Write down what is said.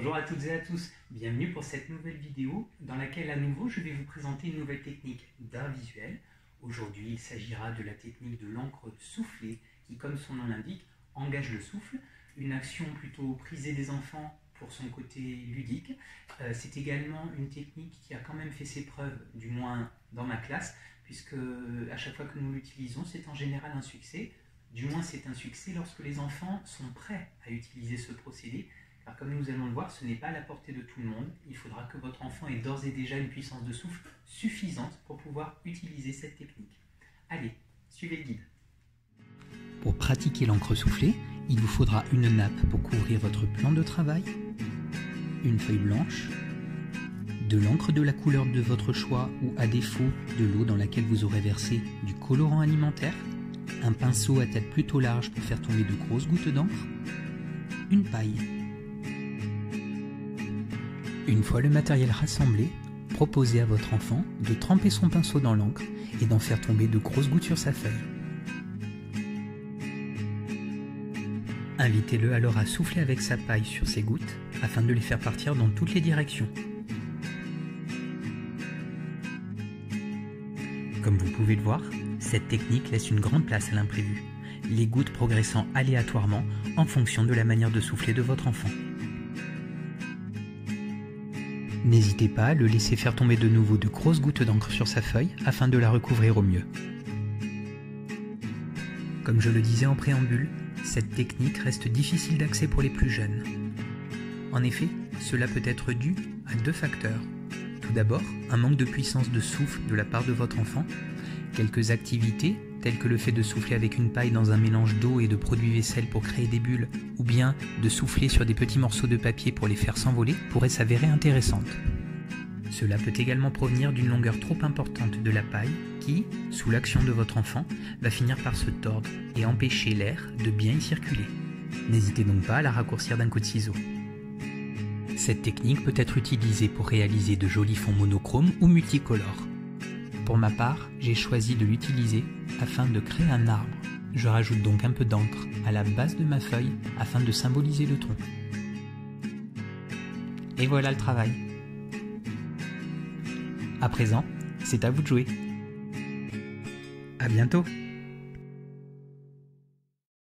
Bonjour à toutes et à tous, bienvenue pour cette nouvelle vidéo dans laquelle à nouveau je vais vous présenter une nouvelle technique d'art visuel. Aujourd'hui il s'agira de la technique de l'encre soufflée qui, comme son nom l'indique, engage le souffle, une action plutôt prisée des enfants pour son côté ludique. C'est également une technique qui a quand même fait ses preuves, du moins dans ma classe, puisque à chaque fois que nous l'utilisons c'est en général un succès. Du moins c'est un succès lorsque les enfants sont prêts à utiliser ce procédé. Alors, comme nous allons le voir, ce n'est pas à la portée de tout le monde. Il faudra que votre enfant ait d'ores et déjà une puissance de souffle suffisante pour pouvoir utiliser cette technique. Allez, suivez le guide. Pour pratiquer l'encre soufflée, il vous faudra une nappe pour couvrir votre plan de travail, une feuille blanche, de l'encre de la couleur de votre choix ou à défaut de l'eau dans laquelle vous aurez versé du colorant alimentaire, un pinceau à tête plutôt large pour faire tomber de grosses gouttes d'encre, une paille. Une fois le matériel rassemblé, proposez à votre enfant de tremper son pinceau dans l'encre et d'en faire tomber de grosses gouttes sur sa feuille. Invitez-le alors à souffler avec sa paille sur ces gouttes afin de les faire partir dans toutes les directions. Comme vous pouvez le voir, cette technique laisse une grande place à l'imprévu, les gouttes progressant aléatoirement en fonction de la manière de souffler de votre enfant. N'hésitez pas à le laisser faire tomber de nouveau de grosses gouttes d'encre sur sa feuille afin de la recouvrir au mieux. Comme je le disais en préambule, cette technique reste difficile d'accès pour les plus jeunes. En effet, cela peut être dû à deux facteurs. Tout d'abord, un manque de puissance de souffle de la part de votre enfant, quelques activités telles que le fait de souffler avec une paille dans un mélange d'eau et de produits vaisselle pour créer des bulles, ou bien de souffler sur des petits morceaux de papier pour les faire s'envoler, pourraient s'avérer intéressantes. Cela peut également provenir d'une longueur trop importante de la paille qui, sous l'action de votre enfant, va finir par se tordre et empêcher l'air de bien y circuler. N'hésitez donc pas à la raccourcir d'un coup de ciseau. Cette technique peut être utilisée pour réaliser de jolis fonds monochromes ou multicolores. Pour ma part, j'ai choisi de l'utiliser afin de créer un arbre. Je rajoute donc un peu d'encre à la base de ma feuille afin de symboliser le tronc. Et voilà le travail. À présent, c'est à vous de jouer. À bientôt.